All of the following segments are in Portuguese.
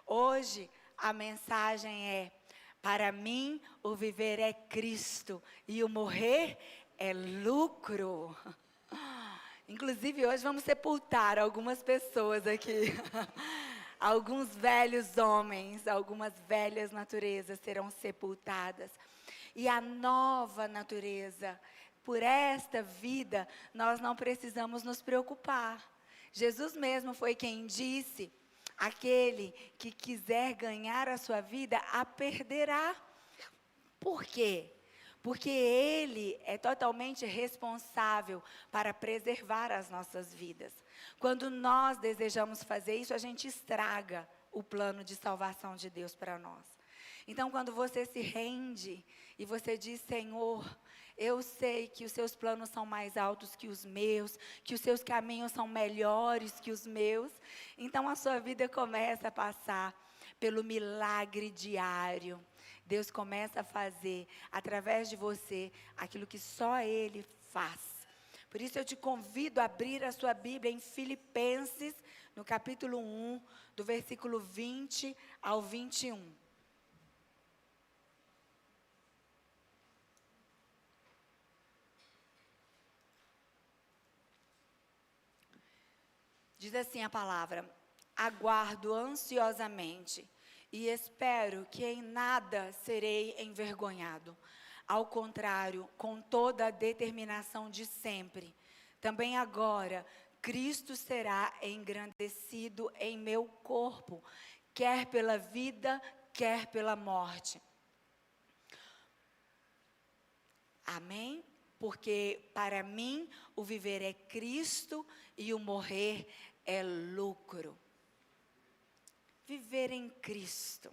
Hoje a mensagem é: para mim o viver é Cristo e o morrer é lucro. Inclusive hoje vamos sepultar algumas pessoas aqui. Alguns velhos homens, algumas velhas naturezas serão sepultadas. E a nova natureza, por esta vida, nós não precisamos nos preocupar. Jesus mesmo foi quem disse: aquele que quiser ganhar a sua vida, a perderá. Por quê? Porque Ele é totalmente responsável para preservar as nossas vidas. Quando nós desejamos fazer isso, a gente estraga o plano de salvação de Deus para nós. Então, quando você se rende e você diz: Senhor, eu sei que os seus planos são mais altos que os meus, que os seus caminhos são melhores que os meus, então a sua vida começa a passar pelo milagre diário. Deus começa a fazer, através de você, aquilo que só Ele faz. Por isso eu te convido a abrir a sua Bíblia em Filipenses, no capítulo 1, do versículo 20 ao 21. Diz assim a palavra: aguardo ansiosamente e espero que em nada serei envergonhado. Ao contrário, com toda a determinação de sempre. Também agora, Cristo será engrandecido em meu corpo, quer pela vida, quer pela morte. Amém? Porque para mim o viver é Cristo e o morrer é lucro. Viver em Cristo.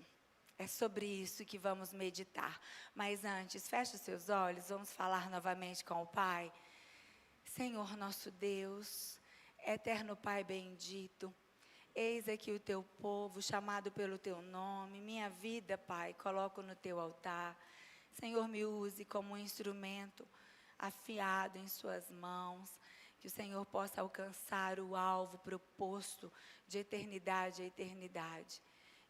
É sobre isso que vamos meditar. Mas antes, feche os seus olhos, vamos falar novamente com o Pai. Senhor nosso Deus, eterno Pai bendito, eis aqui o teu povo, chamado pelo teu nome. Minha vida, Pai, coloco no teu altar. Senhor, me use como um instrumento afiado em suas mãos. Que o Senhor possa alcançar o alvo proposto de eternidade a eternidade.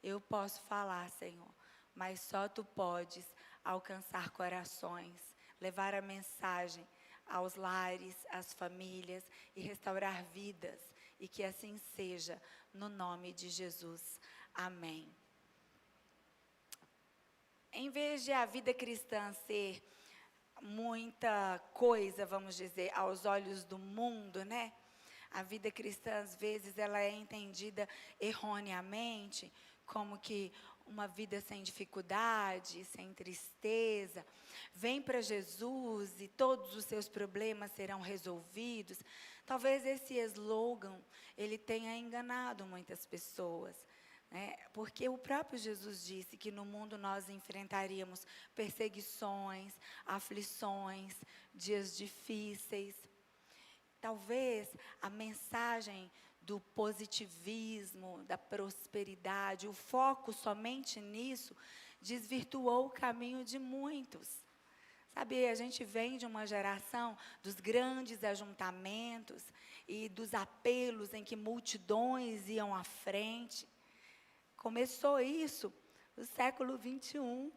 Eu posso falar, Senhor, mas só Tu podes alcançar corações, levar a mensagem aos lares, às famílias e restaurar vidas. E que assim seja, no nome de Jesus. Amém. Em vez de a vida cristã ser muita coisa, vamos dizer, aos olhos do mundo, né? A vida cristã, às vezes, ela é entendida erroneamente como que uma vida sem dificuldade, sem tristeza. Vem para Jesus e todos os seus problemas serão resolvidos. Talvez esse slogan, ele tenha enganado muitas pessoas. Porque o próprio Jesus disse que no mundo nós enfrentaríamos perseguições, aflições, dias difíceis. Talvez a mensagem do positivismo, da prosperidade, o foco somente nisso, desvirtuou o caminho de muitos. Sabe, a gente vem de uma geração dos grandes ajuntamentos e dos apelos em que multidões iam à frente. Começou isso no século 21,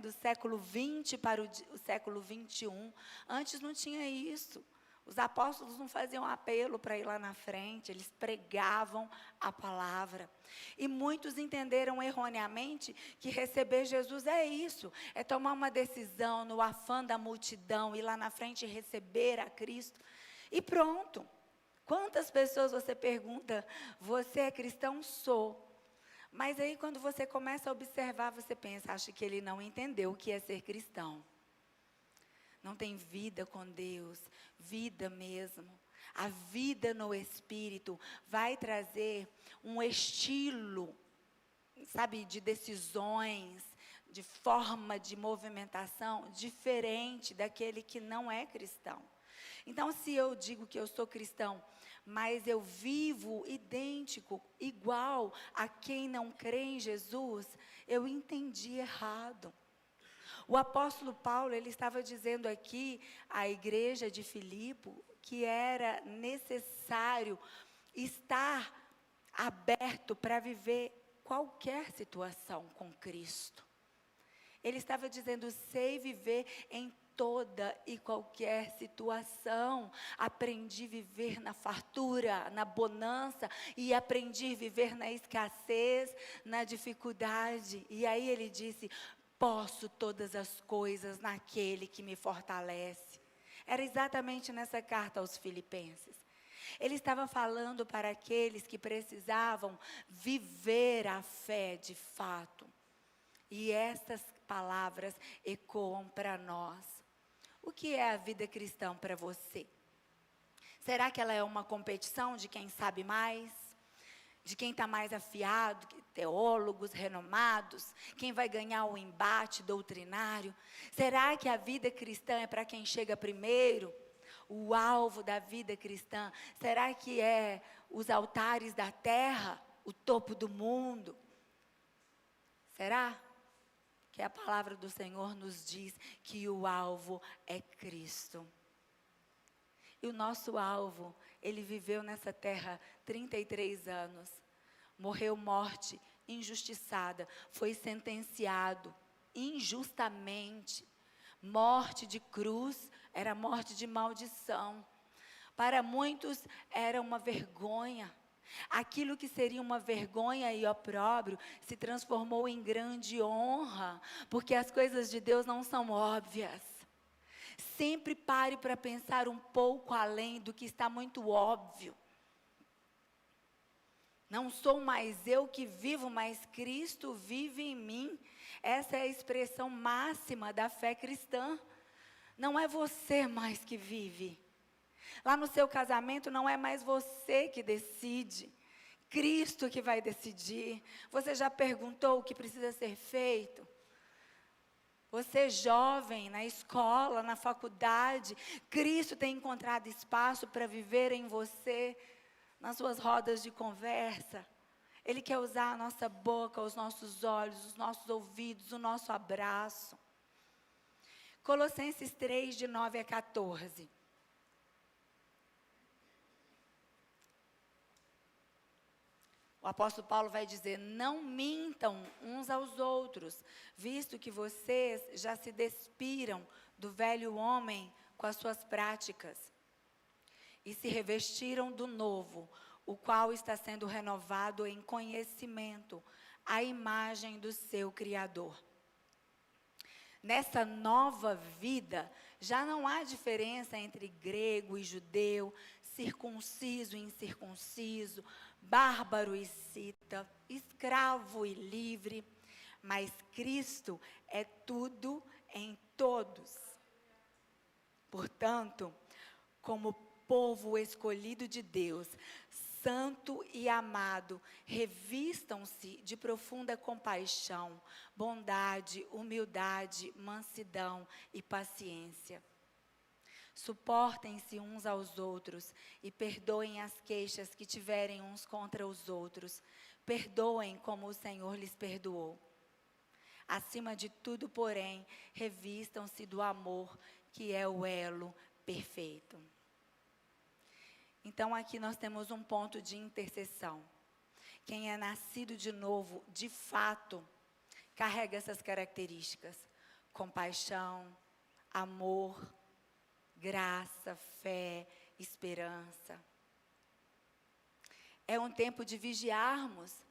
do século 20 para o século 21. Antes não tinha isso. Os apóstolos não faziam apelo para ir lá na frente, eles pregavam a palavra. E muitos entenderam erroneamente que receber Jesus é isso, é tomar uma decisão no afã da multidão, ir lá na frente e receber a Cristo. E pronto. Quantas pessoas você pergunta: você é cristão? Sou. Mas aí quando você começa a observar, você pensa: acho que ele não entendeu o que é ser cristão. Não tem vida com Deus, vida mesmo. A vida no Espírito vai trazer um estilo, sabe, de decisões, de forma de movimentação diferente daquele que não é cristão. Então, se eu digo que eu sou cristão, mas eu vivo idêntico, igual a quem não crê em Jesus, eu entendi errado. O apóstolo Paulo, ele estava dizendo aqui à igreja de Filipe que era necessário estar aberto para viver qualquer situação com Cristo. Ele estava dizendo, sei viver em toda e qualquer situação. Aprendi a viver na fartura, na bonança, e aprendi a viver na escassez, na dificuldade. E aí ele disse, posso todas as coisas naquele que me fortalece. Era exatamente nessa carta aos Filipenses. Ele estava falando para aqueles que precisavam viver a fé de fato. E estas palavras ecoam para nós. O que é a vida cristã para você? Será que ela é uma competição de quem sabe mais? De quem está mais afiado? Teólogos renomados? Quem vai ganhar o embate doutrinário? Será que a vida cristã é para quem chega primeiro? O alvo da vida cristã, será que é os altares da terra? O topo do mundo? Será? Que a palavra do Senhor nos diz que o alvo é Cristo. E o nosso alvo, ele viveu nessa terra 33 anos. Morreu morte injustiçada, foi sentenciado injustamente. Morte de cruz era morte de maldição. Para muitos era uma vergonha. Aquilo que seria uma vergonha e opróbrio se transformou em grande honra, porque as coisas de Deus não são óbvias. Sempre pare para pensar um pouco além do que está muito óbvio. Não sou mais eu que vivo, mas Cristo vive em mim. Essa é a expressão máxima da fé cristã. Não é você mais que vive. Lá no seu casamento não é mais você que decide. Cristo que vai decidir. Você já perguntou o que precisa ser feito? Você jovem, na escola, na faculdade, Cristo tem encontrado espaço para viver em você, nas suas rodas de conversa. Ele quer usar a nossa boca, os nossos olhos, os nossos ouvidos, o nosso abraço. Colossenses 3, de 9 a 14. O apóstolo Paulo vai dizer, não mintam uns aos outros, visto que vocês já se despiram do velho homem com as suas práticas, e se revestiram do novo, o qual está sendo renovado em conhecimento, à imagem do seu Criador. Nessa nova vida, já não há diferença entre grego e judeu, circunciso e incircunciso, bárbaro e cita, escravo e livre, mas Cristo é tudo em todos. Portanto, como povo escolhido de Deus, santo e amado, revistam-se de profunda compaixão, bondade, humildade, mansidão e paciência. Suportem-se uns aos outros e perdoem as queixas que tiverem uns contra os outros. Perdoem como o Senhor lhes perdoou. Acima de tudo, porém, revistam-se do amor, que é o elo perfeito. Então, aqui nós temos um ponto de interseção. Quem é nascido de novo, de fato, carrega essas características: compaixão, amor, graça, fé, esperança. É um tempo de vigiarmos,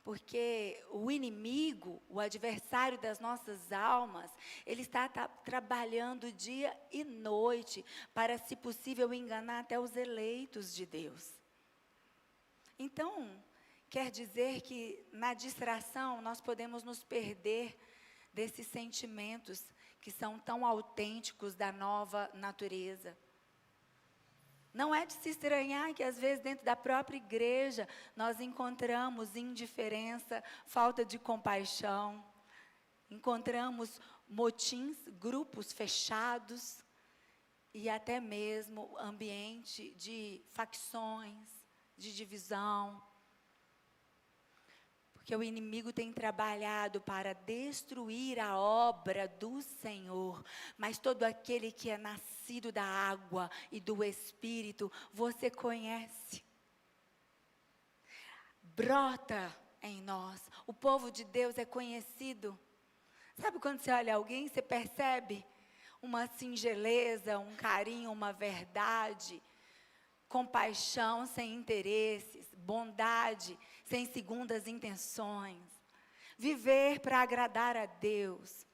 porque o inimigo, o adversário das nossas almas, ele está trabalhando dia e noite para, se possível, enganar até os eleitos de Deus. Então, quer dizer que na distração nós podemos nos perder desses sentimentos que são tão autênticos da nova natureza. Não é de se estranhar que às vezes dentro da própria igreja nós encontramos indiferença, falta de compaixão, encontramos motins, grupos fechados e até mesmo ambiente de facções, de divisão. Porque o inimigo tem trabalhado para destruir a obra do Senhor. Mas todo aquele que é nascido da água e do Espírito, você conhece. Brota em nós. O povo de Deus é conhecido. Sabe quando você olha alguém, você percebe uma singeleza, um carinho, uma verdade, compaixão sem interesses, bondade sem segundas intenções, viver para agradar a Deus.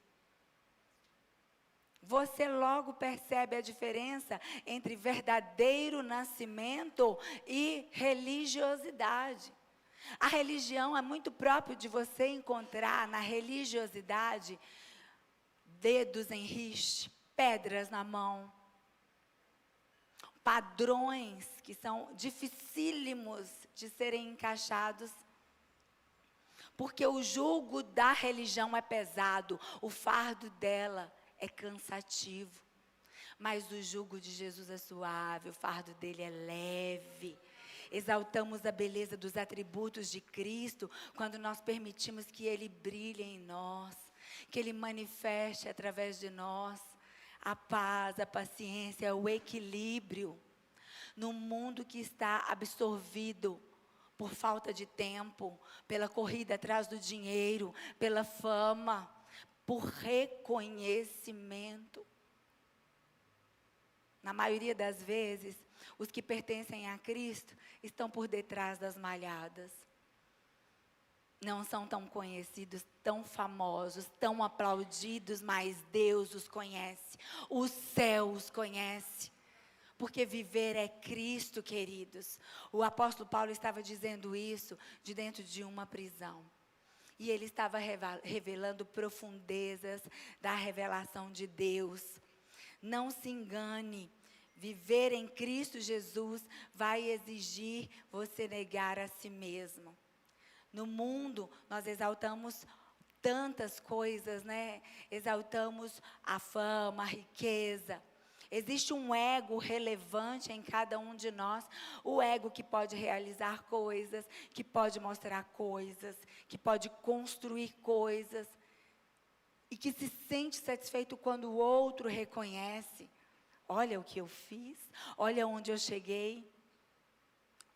Você logo percebe a diferença entre verdadeiro nascimento e religiosidade. A religião é muito próprio de você encontrar na religiosidade dedos em riste, pedras na mão, padrões que são dificílimos de serem encaixados, porque o jugo da religião é pesado, o fardo dela é cansativo, mas o jugo de Jesus é suave, o fardo dele é leve. Exaltamos a beleza dos atributos de Cristo quando nós permitimos que Ele brilhe em nós, que Ele manifeste através de nós a paz, a paciência, o equilíbrio. No mundo que está absorvido por falta de tempo, pela corrida atrás do dinheiro, pela fama, por reconhecimento. Na maioria das vezes, os que pertencem a Cristo estão por detrás das malhadas. Não são tão conhecidos, tão famosos, tão aplaudidos, mas Deus os conhece, o céu os conhece. Porque viver é Cristo, queridos. O apóstolo Paulo estava dizendo isso de dentro de uma prisão. E ele estava revelando profundezas da revelação de Deus. Não se engane, viver em Cristo Jesus vai exigir você negar a si mesmo. No mundo, nós exaltamos tantas coisas, né? Exaltamos a fama, a riqueza. Existe um ego relevante em cada um de nós, o ego que pode realizar coisas, que pode mostrar coisas, que pode construir coisas, e que se sente satisfeito quando o outro reconhece. Olha o que eu fiz, olha onde eu cheguei,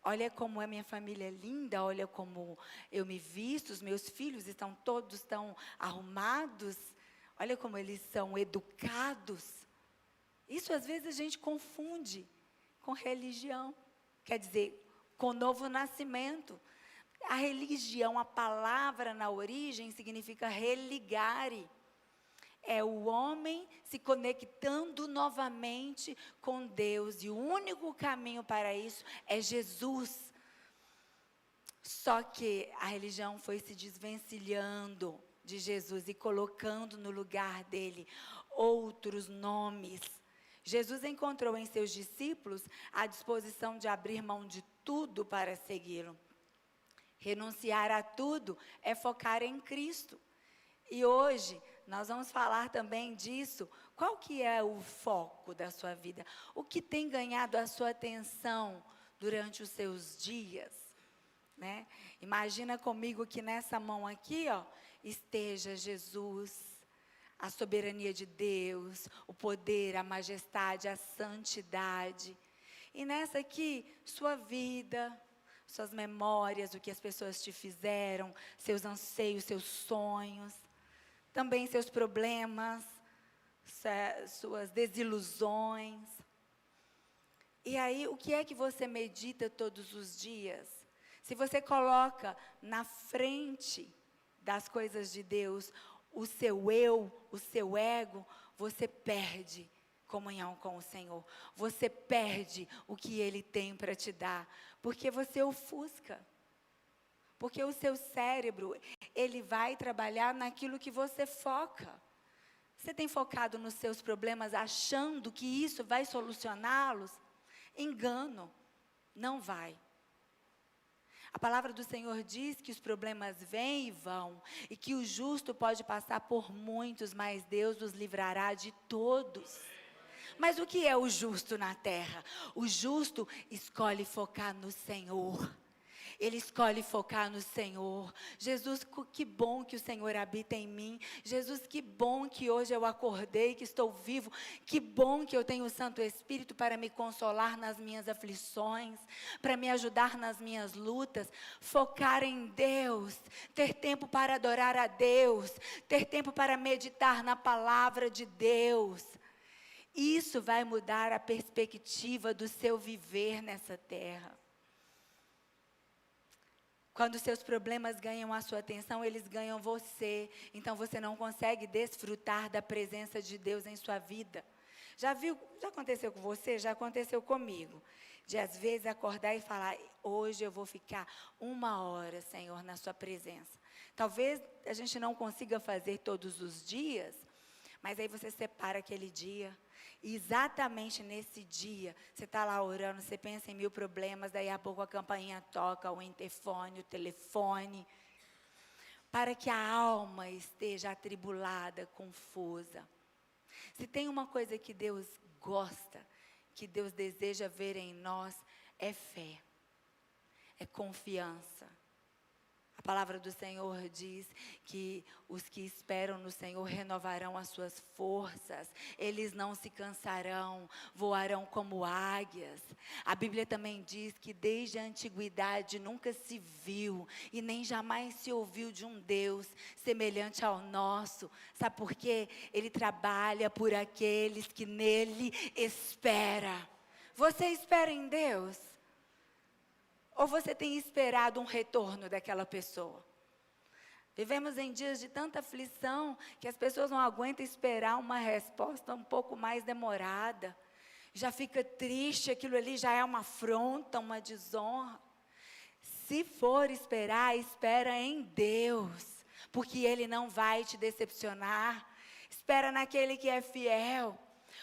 olha como a minha família é linda, olha como eu me visto, os meus filhos estão todos tão arrumados, olha como eles são educados. Isso às vezes a gente confunde com religião, quer dizer, com novo nascimento. A religião, a palavra na origem significa religare. É o homem se conectando novamente com Deus, e o único caminho para isso é Jesus. Só que a religião foi se desvencilhando de Jesus e colocando no lugar dele outros nomes. Jesus encontrou em seus discípulos a disposição de abrir mão de tudo para segui-lo. Renunciar a tudo é focar em Cristo. E hoje nós vamos falar também disso. Qual que é o foco da sua vida? O que tem ganhado a sua atenção durante os seus dias? Né? Imagina comigo que nessa mão aqui, ó, esteja Jesus, a soberania de Deus, o poder, a majestade, a santidade. E nessa aqui, sua vida, suas memórias, o que as pessoas te fizeram, seus anseios, seus sonhos, também seus problemas, suas desilusões. E aí, o que é que você medita todos os dias? Se você coloca na frente das coisas de Deus o seu eu, o seu ego, você perde comunhão com o Senhor. Você perde o que Ele tem para te dar, porque você ofusca. Porque o seu cérebro, ele vai trabalhar naquilo que você foca. Você tem focado nos seus problemas achando que isso vai solucioná-los? Engano, não vai. A palavra do Senhor diz que os problemas vêm e vão, e que o justo pode passar por muitos, mas Deus os livrará de todos. Mas o que é o justo na terra? O justo escolhe focar no Senhor. Ele escolhe focar no Senhor. Jesus, que bom que o Senhor habita em mim. Jesus, que bom que hoje eu acordei, que estou vivo. Que bom que eu tenho o Santo Espírito para me consolar nas minhas aflições, para me ajudar nas minhas lutas. Focar em Deus, ter tempo para adorar a Deus, ter tempo para meditar na palavra de Deus. Isso vai mudar a perspectiva do seu viver nessa terra. Quando seus problemas ganham a sua atenção, eles ganham você. Então você não consegue desfrutar da presença de Deus em sua vida. Já aconteceu com você? Já aconteceu comigo. De às vezes acordar e falar, hoje eu vou ficar 1 hora, Senhor, na sua presença. Talvez a gente não consiga fazer todos os dias, mas aí você separa aquele dia. E exatamente nesse dia, você está lá orando, você pensa em 1000 problemas, daí a pouco a campainha toca, o interfone, o telefone, para que a alma esteja atribulada, confusa. Se tem uma coisa que Deus gosta, que Deus deseja ver em nós, é fé, é confiança. A palavra do Senhor diz que os que esperam no Senhor renovarão as suas forças, eles não se cansarão, voarão como águias. A Bíblia também diz que desde a antiguidade nunca se viu e nem jamais se ouviu de um Deus semelhante ao nosso. Sabe por quê? Ele trabalha por aqueles que nele esperam. Você espera em Deus? Ou você tem esperado um retorno daquela pessoa? Vivemos em dias de tanta aflição que as pessoas não aguentam esperar uma resposta um pouco mais demorada. Já fica triste, aquilo ali já é uma afronta, uma desonra. Se for esperar, espera em Deus, porque Ele não vai te decepcionar. Espera naquele que é fiel.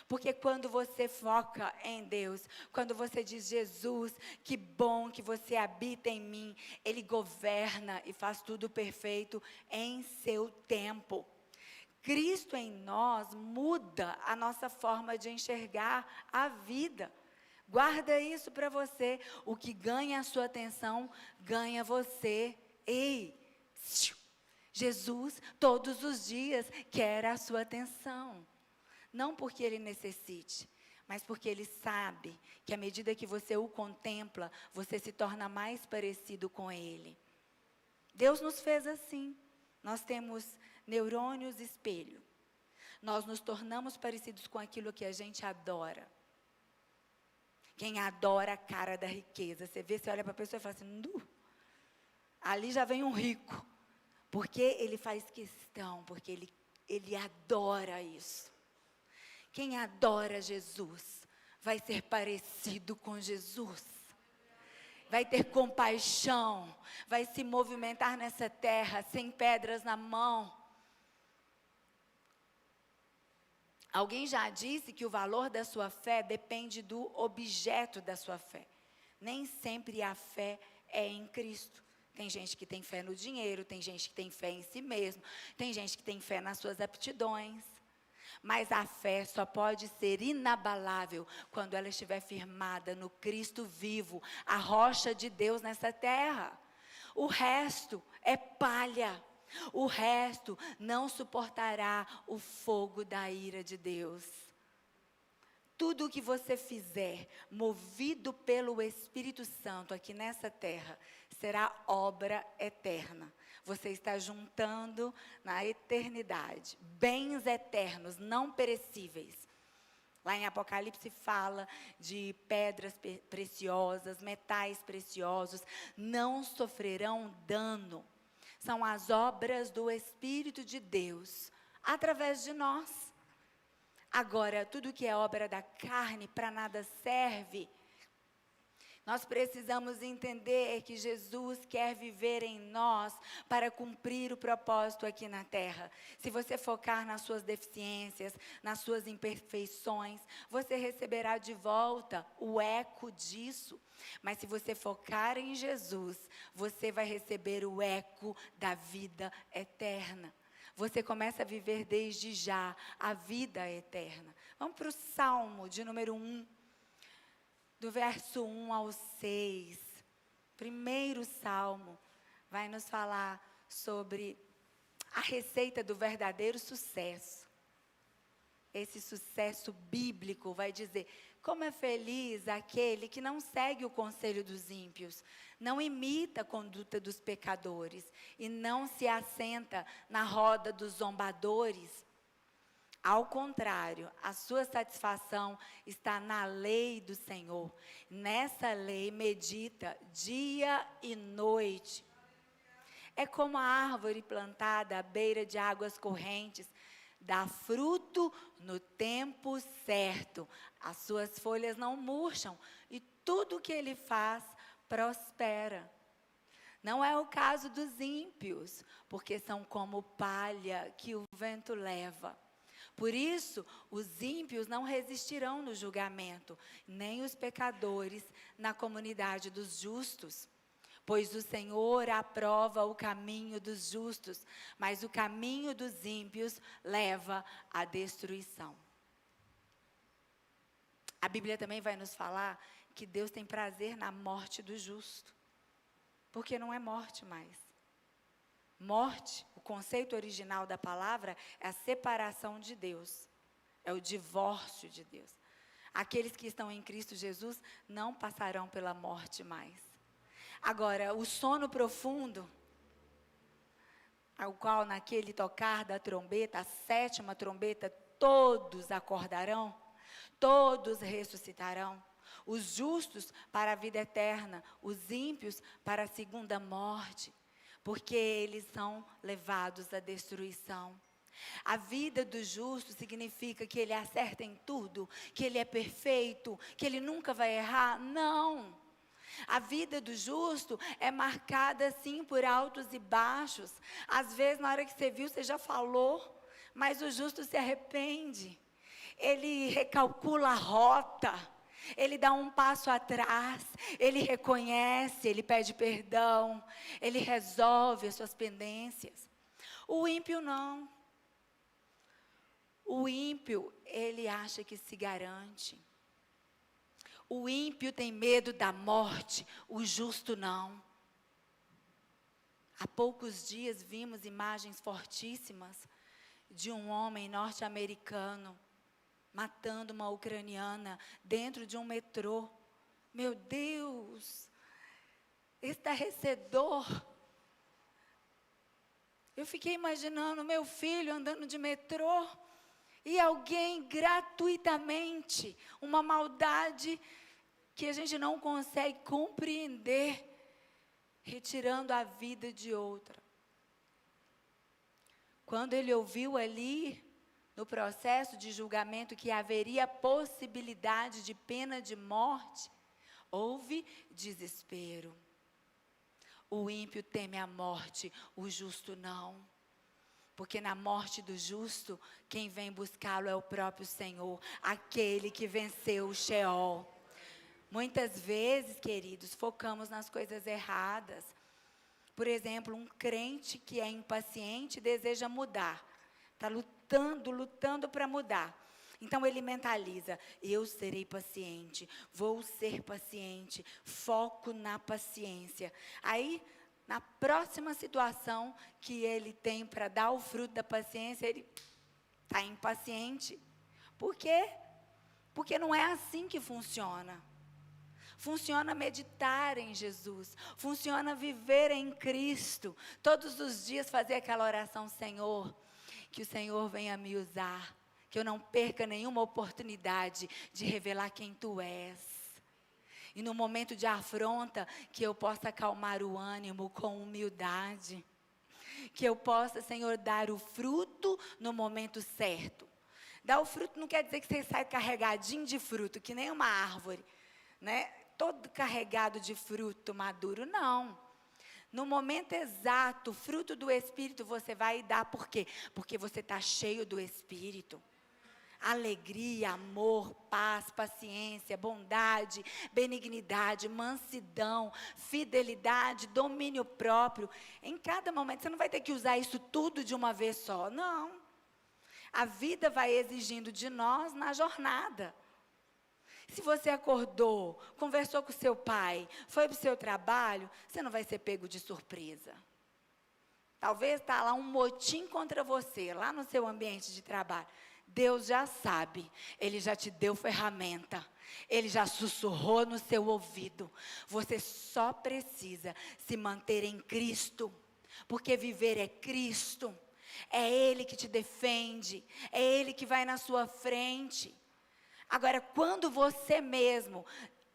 Porque quando você foca em Deus, quando você diz, Jesus, que bom que você habita em mim, Ele governa e faz tudo perfeito em seu tempo. Cristo em nós muda a nossa forma de enxergar a vida. Guarda isso para você. O que ganha a sua atenção, ganha você. Ei, Jesus todos os dias quer a sua atenção. Não porque Ele necessite, mas porque Ele sabe que à medida que você o contempla, você se torna mais parecido com Ele. Deus nos fez assim. Nós temos neurônios espelho. Nós nos tornamos parecidos com aquilo que a gente adora. Quem adora a cara da riqueza. Você vê, você olha para a pessoa e fala assim, ali já vem um rico. Porque ele faz questão, porque ele adora isso. Quem adora Jesus vai ser parecido com Jesus. Vai ter compaixão, vai se movimentar nessa terra sem pedras na mão. Alguém já disse que o valor da sua fé depende do objeto da sua fé. Nem sempre a fé é em Cristo. Tem gente que tem fé no dinheiro, tem gente que tem fé em si mesmo, tem gente que tem fé nas suas aptidões. Mas a fé só pode ser inabalável quando ela estiver firmada no Cristo vivo, a rocha de Deus nessa terra. O resto é palha. O resto não suportará o fogo da ira de Deus. Tudo o que você fizer, movido pelo Espírito Santo aqui nessa terra, será obra eterna. Você está juntando na eternidade bens eternos, não perecíveis. Lá em Apocalipse fala de pedras preciosas, metais preciosos, não sofrerão dano. São as obras do Espírito de Deus, através de nós. Agora, tudo que é obra da carne, para nada serve. Nós precisamos entender que Jesus quer viver em nós para cumprir o propósito aqui na terra. Se você focar nas suas deficiências, nas suas imperfeições, você receberá de volta o eco disso. Mas se você focar em Jesus, você vai receber o eco da vida eterna. Você começa a viver desde já a vida eterna. Vamos para o Salmo de número 1. Do verso 1 ao 6, primeiro salmo vai nos falar sobre a receita do verdadeiro sucesso. Esse sucesso bíblico vai dizer: como é feliz aquele que não segue o conselho dos ímpios, não imita a conduta dos pecadores e não se assenta na roda dos zombadores. Ao contrário, a sua satisfação está na lei do Senhor. Nessa lei medita dia e noite. É como a árvore plantada à beira de águas correntes, dá fruto no tempo certo. As suas folhas não murcham e tudo o que ele faz prospera. Não é o caso dos ímpios, porque são como palha que o vento leva. Por isso, os ímpios não resistirão no julgamento, nem os pecadores na comunidade dos justos. Pois o Senhor aprova o caminho dos justos, mas o caminho dos ímpios leva à destruição. A Bíblia também vai nos falar que Deus tem prazer na morte do justo, porque não é morte mais. Morte, o conceito original da palavra, é a separação de Deus, é o divórcio de Deus. Aqueles que estão em Cristo Jesus não passarão pela morte mais. Agora, o sono profundo, ao qual naquele tocar da trombeta, a sétima trombeta, todos acordarão, todos ressuscitarão. Os justos para a vida eterna, os ímpios para a segunda morte, porque eles são levados à destruição. A vida do justo significa que ele acerta em tudo, que ele é perfeito, que ele nunca vai errar? Não. A vida do justo é marcada sim por altos e baixos. Às vezes na hora que você viu, você já falou, mas o justo se arrepende. Ele recalcula a rota. Ele dá um passo atrás, ele reconhece, ele pede perdão, ele resolve as suas pendências. O ímpio não. O ímpio, ele acha que se garante. O ímpio tem medo da morte, o justo não. Há poucos dias vimos imagens fortíssimas de um homem norte-americano matando uma ucraniana dentro de um metrô. Meu Deus, estarrecedor. Eu fiquei imaginando meu filho andando de metrô e alguém gratuitamente, uma maldade que a gente não consegue compreender, retirando a vida de outra. Quando ele ouviu ali, no processo de julgamento, que haveria possibilidade de pena de morte, houve desespero. O ímpio teme a morte, o justo não. Porque na morte do justo, quem vem buscá-lo é o próprio Senhor, aquele que venceu o Sheol. Muitas vezes, queridos, focamos nas coisas erradas. Por exemplo, um crente que é impaciente deseja mudar. Está lutando para mudar. Então ele mentaliza: eu serei paciente, vou ser paciente, foco na paciência. Aí, na próxima situação que ele tem para dar o fruto da paciência, ele está impaciente. Por quê? Porque não é assim que funciona. Funciona meditar em Jesus, funciona viver em Cristo, todos os dias fazer aquela oração: Senhor, que o Senhor venha me usar, que eu não perca nenhuma oportunidade de revelar quem Tu és. E no momento de afronta, que eu possa acalmar o ânimo com humildade, que eu possa, Senhor, dar o fruto no momento certo. Dar o fruto não quer dizer que você sai carregadinho de fruto, que nem uma árvore, né? Todo carregado de fruto maduro, não. No momento exato, o fruto do Espírito você vai dar. Por quê? Porque você está cheio do Espírito. Alegria, amor, paz, paciência, bondade, benignidade, mansidão, fidelidade, domínio próprio. Em cada momento, você não vai ter que usar isso tudo de uma vez só, não. A vida vai exigindo de nós na jornada. Se você acordou, conversou com seu pai, foi para o seu trabalho, você não vai ser pego de surpresa. Talvez está lá um motim contra você, lá no seu ambiente de trabalho. Deus já sabe, Ele já te deu ferramenta, Ele já sussurrou no seu ouvido. Você só precisa se manter em Cristo, porque viver é Cristo. É Ele que te defende, é Ele que vai na sua frente. Agora, quando você mesmo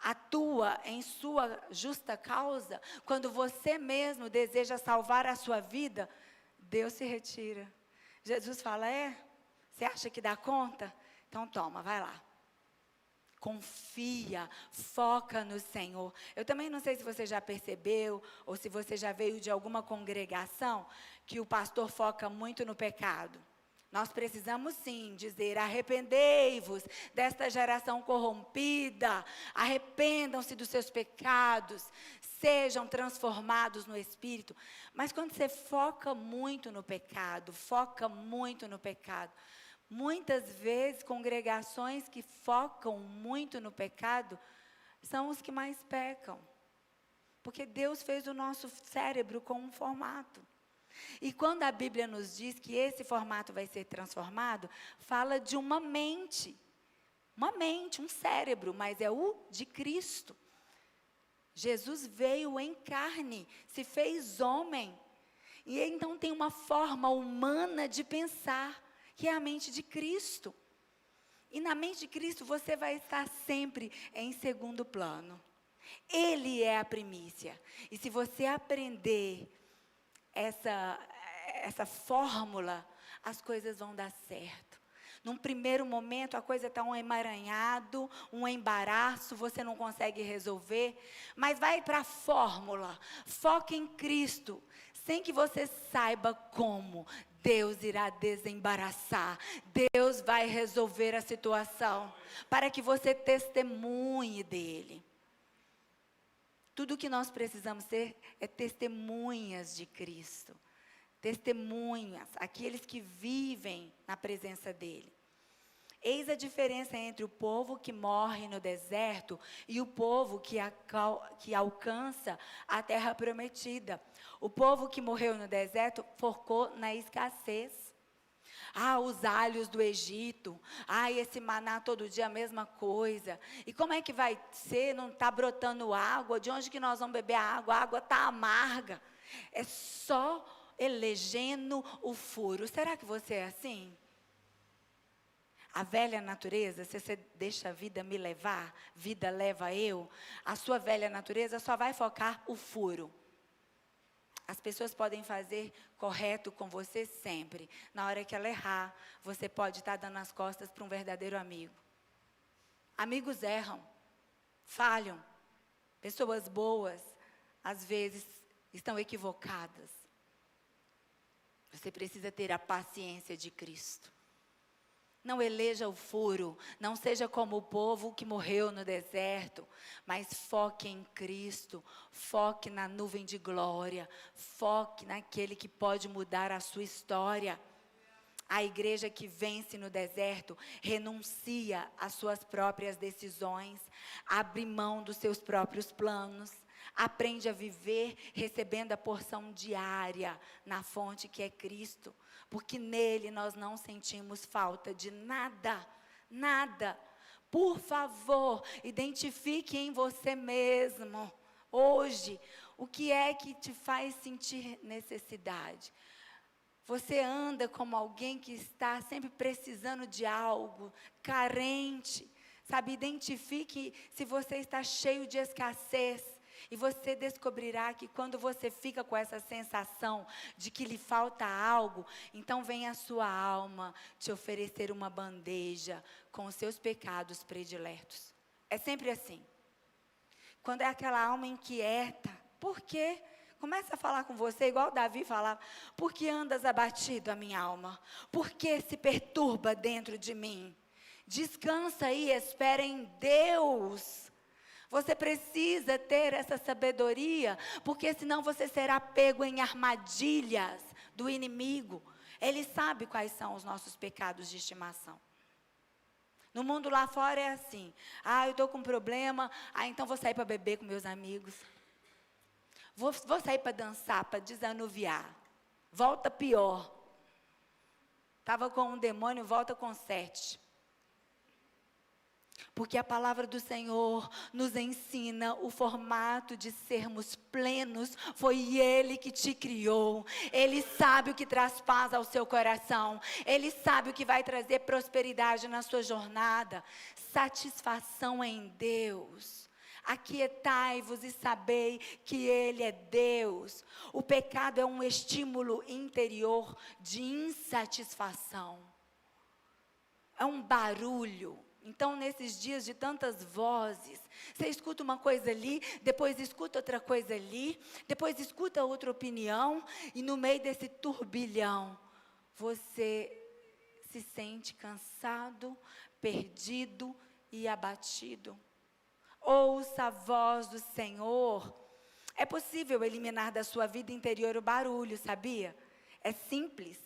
atua em sua justa causa, quando você mesmo deseja salvar a sua vida, Deus se retira. Jesus fala, você acha que dá conta? Então toma, vai lá. Confia, foca no Senhor. Eu também não sei se você já percebeu, ou se você já veio de alguma congregação, que o pastor foca muito no pecado. Nós precisamos sim dizer, arrependei-vos desta geração corrompida, arrependam-se dos seus pecados, sejam transformados no Espírito. Mas quando você foca muito no pecado, muitas vezes congregações que focam muito no pecado, são os que mais pecam. Porque Deus fez o nosso cérebro com um formato. E quando a Bíblia nos diz que esse formato vai ser transformado, fala de uma mente, um cérebro, mas é o de Cristo. Jesus veio em carne, se fez homem, e então tem uma forma humana de pensar, que é a mente de Cristo. E na mente de Cristo você vai estar sempre em segundo plano. Ele é a primícia. E se você aprender essa fórmula, as coisas vão dar certo. Num primeiro momento, a coisa está um emaranhado, um embaraço, você não consegue resolver, mas vai para a fórmula, foca em Cristo, sem que você saiba como, Deus irá desembaraçar, Deus vai resolver a situação, para que você testemunhe dele. Tudo que nós precisamos ser é testemunhas de Cristo. Testemunhas, aqueles que vivem na presença dele. Eis a diferença entre o povo que morre no deserto e o povo que alcança a terra prometida. O povo que morreu no deserto focou na escassez. Os alhos do Egito. Esse maná todo dia a mesma coisa. E como é que vai ser? Não está brotando água? De onde que nós vamos beber a água? A água está amarga. É só elegendo o furo. Será que você é assim? A velha natureza, se você deixa a vida me levar, vida leva eu, a sua velha natureza só vai focar o furo. As pessoas podem fazer correto com você sempre. Na hora que ela errar, você pode estar dando as costas para um verdadeiro amigo. Amigos erram, falham. Pessoas boas, às vezes, estão equivocadas. Você precisa ter a paciência de Cristo. Não eleja o furo, não seja como o povo que morreu no deserto, mas foque em Cristo, foque na nuvem de glória, foque naquele que pode mudar a sua história. A igreja que vence no deserto renuncia às suas próprias decisões, abre mão dos seus próprios planos, aprende a viver recebendo a porção diária na fonte que é Cristo, porque nele nós não sentimos falta de nada, nada. Por favor, identifique em você mesmo, hoje, o que é que te faz sentir necessidade. Você anda como alguém que está sempre precisando de algo, carente, sabe? Identifique se você está cheio de escassez. E você descobrirá que quando você fica com essa sensação de que lhe falta algo, então vem a sua alma te oferecer uma bandeja com os seus pecados prediletos. É sempre assim. Quando é aquela alma inquieta, por quê? Começa a falar com você, igual Davi falava, por que andas abatido a minha alma? Por que se perturba dentro de mim? Descansa e espera em Deus. Você precisa ter essa sabedoria, porque senão você será pego em armadilhas do inimigo. Ele sabe quais são os nossos pecados de estimação. No mundo lá fora é assim. Eu estou com um problema, então vou sair para beber com meus amigos. Vou sair para dançar, para desanuviar. Volta pior. Estava com um demônio, volta com 7. Porque a palavra do Senhor nos ensina o formato de sermos plenos. Foi Ele que te criou. Ele sabe o que traz paz ao seu coração. Ele sabe o que vai trazer prosperidade na sua jornada. Satisfação em Deus. Aquietai-vos e sabei que Ele é Deus. O pecado é um estímulo interior de insatisfação. É um barulho. Então, nesses dias de tantas vozes, você escuta uma coisa ali, depois escuta outra coisa ali, depois escuta outra opinião, e no meio desse turbilhão, você se sente cansado, perdido e abatido. Ouça a voz do Senhor. É possível eliminar da sua vida interior o barulho, sabia? É simples.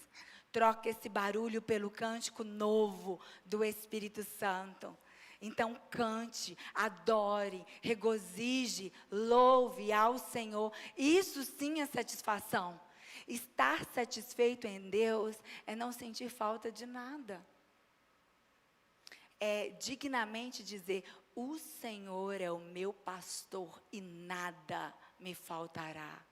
Troca esse barulho pelo cântico novo do Espírito Santo. Então cante, adore, regozije, louve ao Senhor. Isso sim é satisfação. Estar satisfeito em Deus é não sentir falta de nada. É dignamente dizer: o Senhor é o meu pastor e nada me faltará.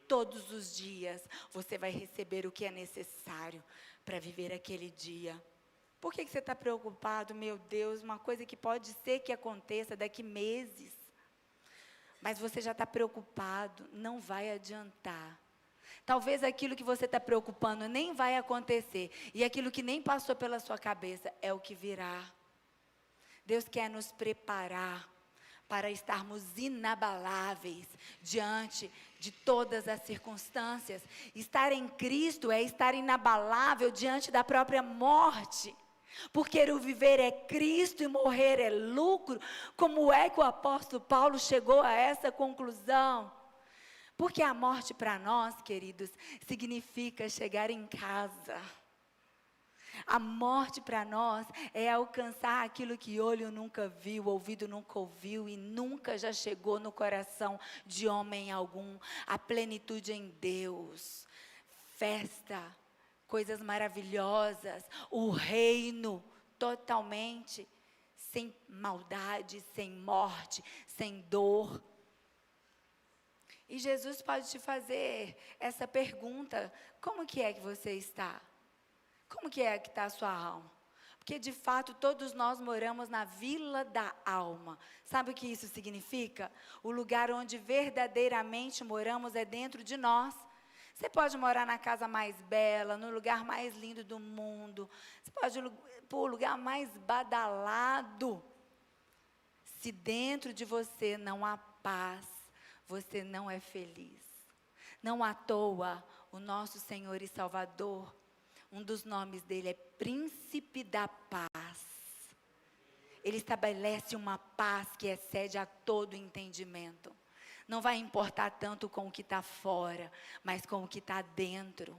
Todos os dias você vai receber o que é necessário para viver aquele dia. Por que você está preocupado? Meu Deus, uma coisa que pode ser que aconteça daqui meses. Mas você já está preocupado, não vai adiantar. Talvez aquilo que você está preocupando nem vai acontecer. E aquilo que nem passou pela sua cabeça é o que virá. Deus quer nos preparar para estarmos inabaláveis diante de todas as circunstâncias. Estar em Cristo é estar inabalável diante da própria morte. Porque o viver é Cristo e morrer é lucro. Como é que o apóstolo Paulo chegou a essa conclusão? Porque a morte para nós, queridos, significa chegar em casa. A morte para nós é alcançar aquilo que olho nunca viu, ouvido nunca ouviu e nunca já chegou no coração de homem algum. A plenitude em Deus, festa, coisas maravilhosas, o reino totalmente sem maldade, sem morte, sem dor. E Jesus pode te fazer essa pergunta: como que é que você está? Como que é que está a sua alma? Porque de fato todos nós moramos na vila da alma. Sabe o que isso significa? O lugar onde verdadeiramente moramos é dentro de nós. Você pode morar na casa mais bela, no lugar mais lindo do mundo. Você pode ir para o lugar mais badalado. Se dentro de você não há paz, você não é feliz. Não à toa, o nosso Senhor e Salvador, um dos nomes dele é Príncipe da Paz. Ele estabelece uma paz que excede a todo entendimento. Não vai importar tanto com o que está fora, mas com o que está dentro.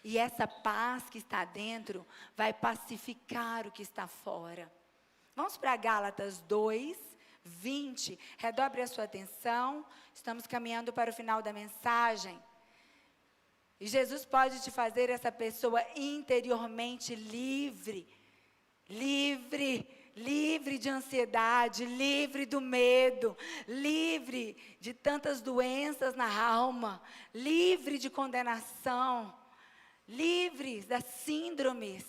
E essa paz que está dentro vai pacificar o que está fora. Vamos para Gálatas 2, 20. Redobre a sua atenção. Estamos caminhando para o final da mensagem. E Jesus pode te fazer essa pessoa interiormente livre. Livre de ansiedade, livre do medo, livre de tantas doenças na alma, livre de condenação, livre das síndromes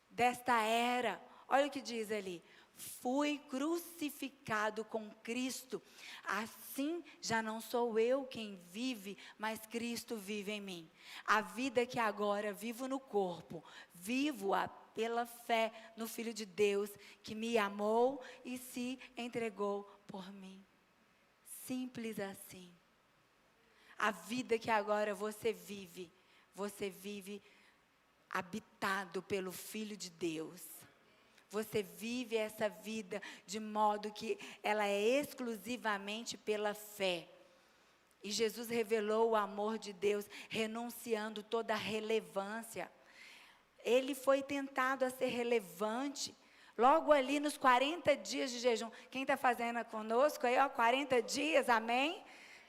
desta era. Olha o que diz ali: fui crucificado com Cristo, assim já não sou eu quem vive, mas Cristo vive em mim. A vida que agora vivo no corpo, vivo-a pela fé no Filho de Deus, que me amou e se entregou por mim. Simples assim. A vida que agora você vive habitado pelo Filho de Deus. Você vive essa vida de modo que ela é exclusivamente pela fé. E Jesus revelou o amor de Deus, renunciando toda a relevância. ele foi tentado a ser relevante. Logo ali nos 40 dias de jejum. Quem está fazendo conosco aí, ó, 40 dias, amém?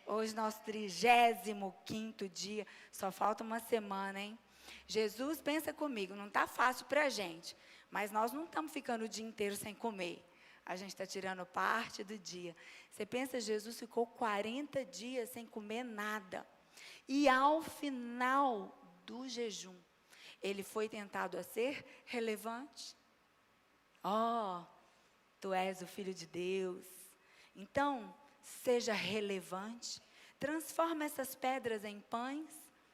Hoje nosso 35º dia. Só falta uma semana, hein? Jesus, pensa comigo, não está fácil para a gente. Mas nós não estamos ficando o dia inteiro sem comer. A gente está tirando parte do dia. Você pensa, Jesus ficou 40 dias sem comer nada. E ao final do jejum, ele foi tentado a ser relevante. Oh, tu és o Filho de Deus. Então, seja relevante. Transforma essas pedras em pães.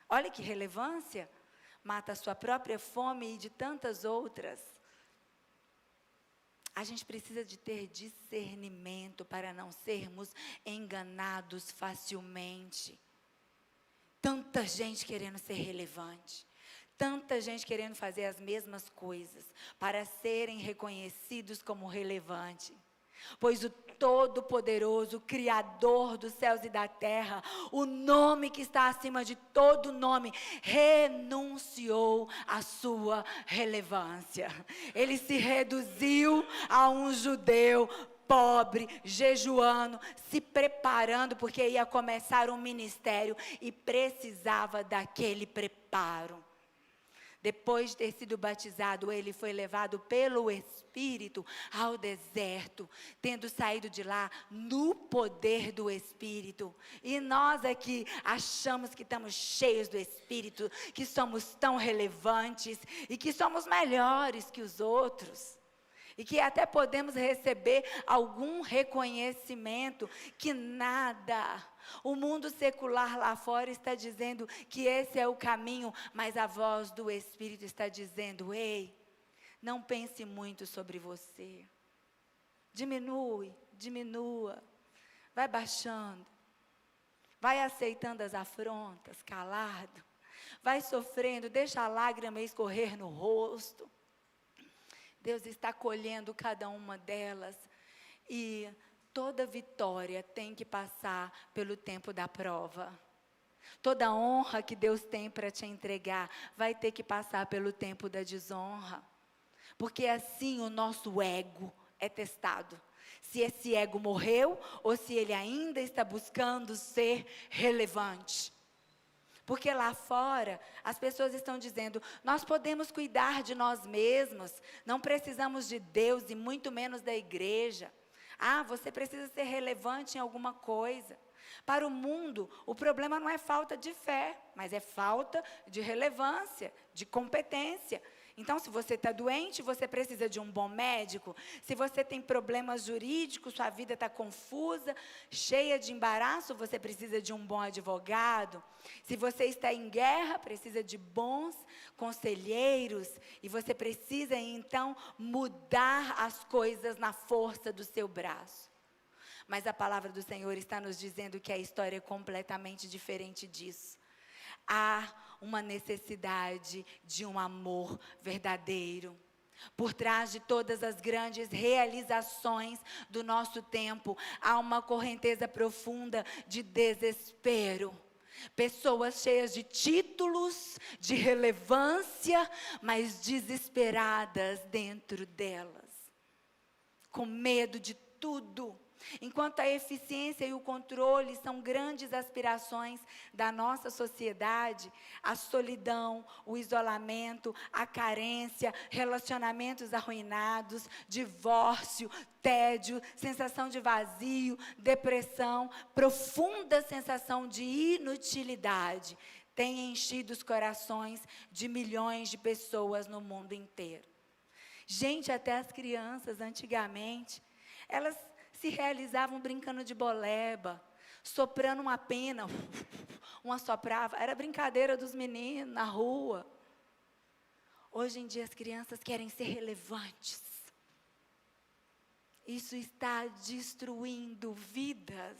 Olha que relevância. Mata a sua própria fome e de tantas outras. A gente precisa de ter discernimento para não sermos enganados facilmente. Tanta gente querendo ser relevante. Tanta gente querendo fazer as mesmas coisas para serem reconhecidos como relevante. Pois o Todo-Poderoso, Criador dos céus e da terra, o nome que está acima de todo nome, renunciou à sua relevância. Ele se reduziu a um judeu pobre, jejuando, se preparando, porque ia começar um ministério e precisava daquele preparo. Depois de ter sido batizado, ele foi levado pelo Espírito ao deserto, tendo saído de lá no poder do Espírito. E nós aqui achamos que estamos cheios do Espírito, que somos tão relevantes e que somos melhores que os outros. E que até podemos receber algum reconhecimento, que nada. O mundo secular lá fora está dizendo que esse é o caminho, mas a voz do Espírito está dizendo: ei, não pense muito sobre você. Diminua, vai baixando, vai aceitando as afrontas, calado, vai sofrendo, deixa a lágrima escorrer no rosto. Deus está colhendo cada uma delas, e toda vitória tem que passar pelo tempo da prova. Toda honra que Deus tem para te entregar vai ter que passar pelo tempo da desonra. Porque assim o nosso ego é testado. Se esse ego morreu ou se ele ainda está buscando ser relevante. Porque lá fora, as pessoas estão dizendo: nós podemos cuidar de nós mesmos, não precisamos de Deus e muito menos da igreja. Ah, você precisa ser relevante em alguma coisa. Para o mundo, o problema não é falta de fé, mas é falta de relevância, de competência. Então, se você está doente, você precisa de um bom médico. Se você tem problemas jurídicos, sua vida está confusa, cheia de embaraço, você precisa de um bom advogado. Se você está em guerra, precisa de bons conselheiros. E você precisa, então, mudar as coisas na força do seu braço. Mas a palavra do Senhor está nos dizendo que a história é completamente diferente disso. Há uma necessidade de um amor verdadeiro. Por trás de todas as grandes realizações do nosso tempo, há uma correnteza profunda de desespero. Pessoas cheias de títulos, de relevância, mas desesperadas dentro delas. Com medo de tudo. Enquanto a eficiência e o controle são grandes aspirações da nossa sociedade, a solidão, o isolamento, a carência, relacionamentos arruinados, divórcio, tédio, sensação de vazio, depressão, profunda sensação de inutilidade, têm enchido os corações de milhões de pessoas no mundo inteiro. Gente, até as crianças antigamente, elas se realizavam brincando de boleba, soprando uma pena, uma soprava, era brincadeira dos meninos na rua. Hoje em dia as crianças querem ser relevantes. Isso está destruindo vidas.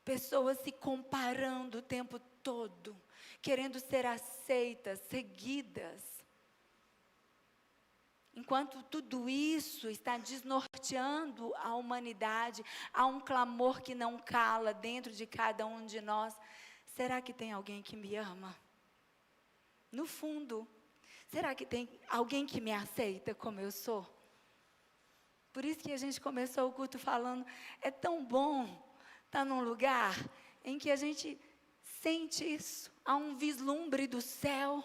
Pessoas se comparando o tempo todo, querendo ser aceitas, seguidas. Enquanto tudo isso está desnorteando a humanidade, há um clamor que não cala dentro de cada um de nós. Será que tem alguém que me ama? No fundo, Será que tem alguém que me aceita como eu sou? Por isso que a gente começou o culto falando, é tão bom estar num lugar em que a gente sente isso, há um vislumbre do céu.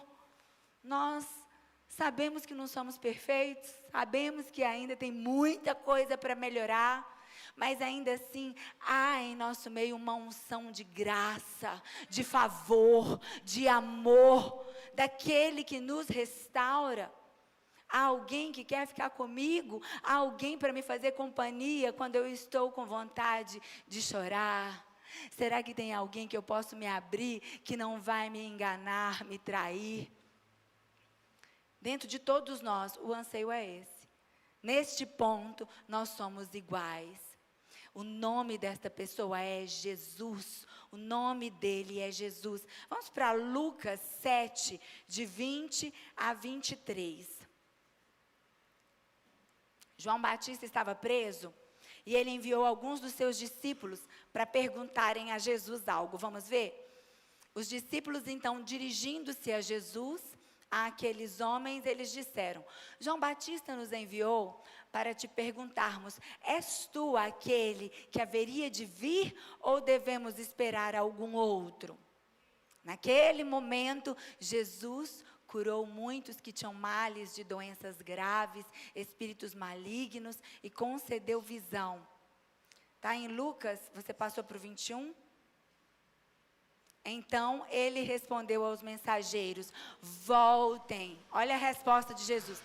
Nós sabemos que não somos perfeitos, sabemos que ainda tem muita coisa para melhorar, mas ainda assim, há em nosso meio uma unção de graça, de favor, de amor, daquele que nos restaura. Há alguém que quer ficar comigo, há alguém para me fazer companhia quando eu estou com vontade de chorar. Será que tem alguém que eu posso me abrir, que não vai me enganar, me trair? Dentro de todos nós, o anseio é esse. Neste ponto, nós somos iguais. O nome desta pessoa é Jesus. O nome dele é Jesus. Vamos para Lucas 7, de 20 a 23. João Batista estava preso e ele enviou alguns dos seus discípulos para perguntarem a Jesus algo. Vamos ver? Os discípulos, então, dirigindo-se a Jesus, àqueles homens, eles disseram: João Batista nos enviou para te perguntarmos, és tu aquele que haveria de vir ou devemos esperar algum outro? Naquele momento, Jesus curou muitos que tinham males de doenças graves, espíritos malignos e concedeu visão. Está em Lucas, você passou para o 21? Então, ele respondeu aos mensageiros, voltem, olha a resposta de Jesus,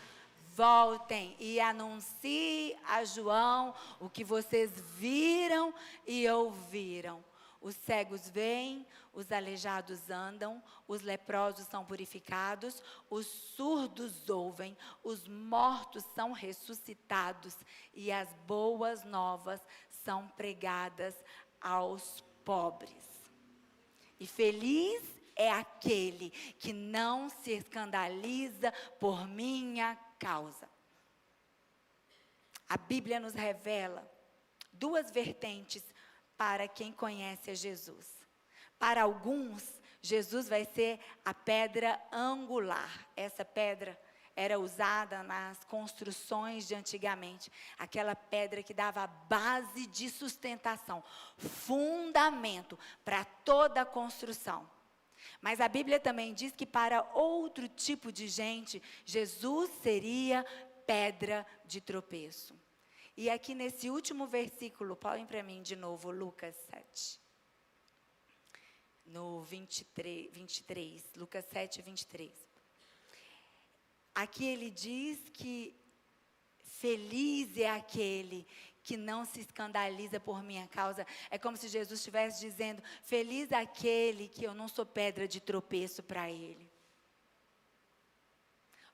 voltem e anuncie a João o que vocês viram e ouviram. Os cegos veem, os aleijados andam, os leprosos são purificados, os surdos ouvem, os mortos são ressuscitados e as boas novas são pregadas aos pobres. E feliz é aquele que não se escandaliza por minha causa. A Bíblia nos revela duas vertentes para quem conhece a Jesus. Para alguns, Jesus vai ser a pedra angular. Essa pedra era usada nas construções de antigamente. Aquela pedra que dava base de sustentação, fundamento para toda a construção. Mas a Bíblia também diz que para outro tipo de gente, Jesus seria pedra de tropeço. E aqui nesse último versículo, põe para mim de novo, Lucas 7. No 23, Lucas 7, 23. Aqui ele diz que feliz é aquele que não se escandaliza por minha causa. É como se Jesus estivesse dizendo, feliz é aquele que eu não sou pedra de tropeço para ele.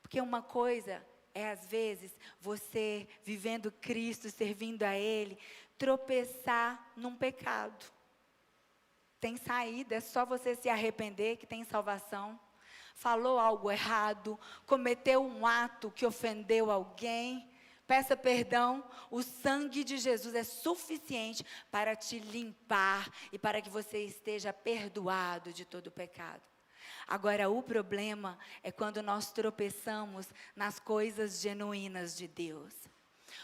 Porque uma coisa é, às vezes, você vivendo Cristo, servindo a Ele, tropeçar num pecado. Tem saída, é só você se arrepender que tem salvação. Falou algo errado, cometeu um ato que ofendeu alguém, peça perdão, o sangue de Jesus é suficiente para te limpar e para que você esteja perdoado de todo o pecado. Agora, o problema é quando nós tropeçamos nas coisas genuínas de Deus.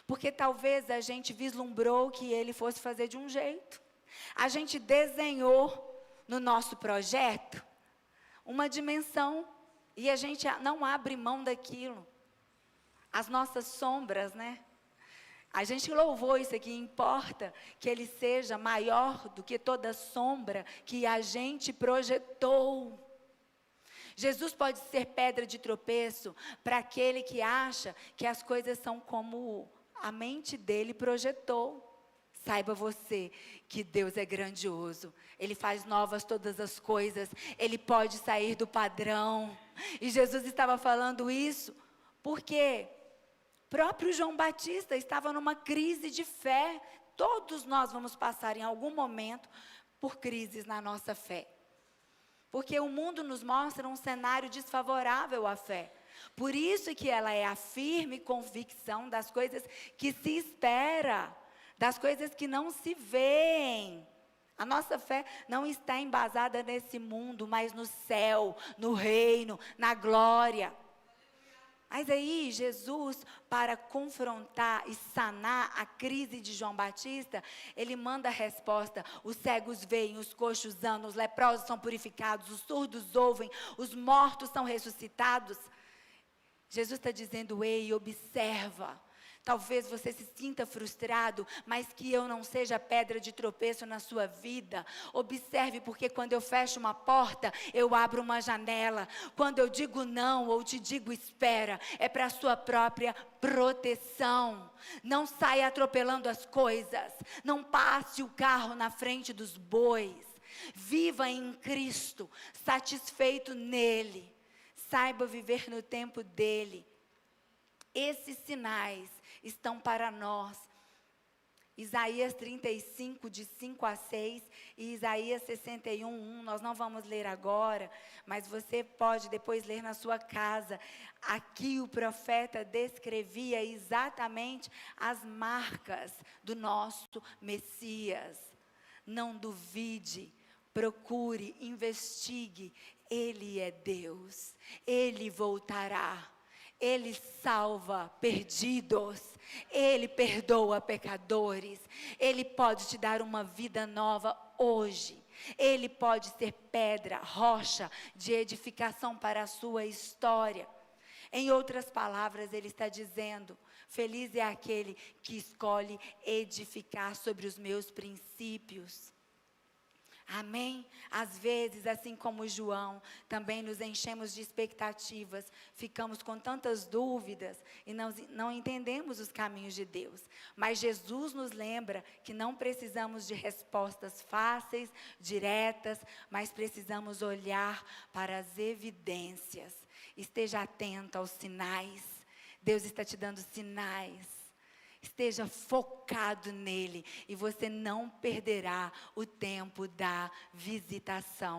Porque talvez a gente vislumbrou que Ele fosse fazer de um jeito. A gente desenhou no nosso projeto uma dimensão e a gente não abre mão daquilo. As nossas sombras, né? A gente louvou isso aqui, importa que Ele seja maior do que toda sombra que a gente projetou. Jesus pode ser pedra de tropeço para aquele que acha que as coisas são como a mente dele projetou. Saiba você que Deus é grandioso. Ele faz novas todas as coisas. Ele pode sair do padrão. E Jesus estava falando isso porque próprio João Batista estava numa crise de fé. Todos nós vamos passar em algum momento por crises na nossa fé. Porque o mundo nos mostra um cenário desfavorável à fé. Por isso que ela é a firme convicção das coisas que se espera, das coisas que não se veem. A nossa fé não está embasada nesse mundo, mas no céu, no reino, na glória. Mas aí Jesus, para confrontar e sanar a crise de João Batista, ele manda a resposta: os cegos veem, os coxos andam, os leprosos são purificados, os surdos ouvem, os mortos são ressuscitados. Jesus está dizendo: ei, observa. Talvez você se sinta frustrado, mas que eu não seja pedra de tropeço na sua vida. Observe, porque quando eu fecho uma porta, eu abro uma janela. Quando eu digo não ou te digo espera, é para a sua própria proteção. Não saia atropelando as coisas. Não passe o carro na frente dos bois. Viva em Cristo, satisfeito nele. Saiba viver no tempo dele. Esses sinais estão para nós. Isaías 35, de 5 a 6, e Isaías 61, 1, nós não vamos ler agora, mas você pode depois ler na sua casa. Aqui o profeta descrevia exatamente as marcas do nosso Messias. Não duvide, procure, investigue. Ele é Deus, Ele voltará. Ele salva perdidos, Ele perdoa pecadores, Ele pode te dar uma vida nova hoje. Ele pode ser pedra, rocha de edificação para a sua história. Em outras palavras, Ele está dizendo: feliz é aquele que escolhe edificar sobre os meus princípios. Amém? Às vezes, assim como João, também nos enchemos de expectativas, ficamos com tantas dúvidas e não entendemos os caminhos de Deus. Mas Jesus nos lembra que não precisamos de respostas fáceis, diretas, mas precisamos olhar para as evidências. Esteja atento aos sinais. Deus está te dando sinais. Esteja focado nele e você não perderá o tempo da visitação.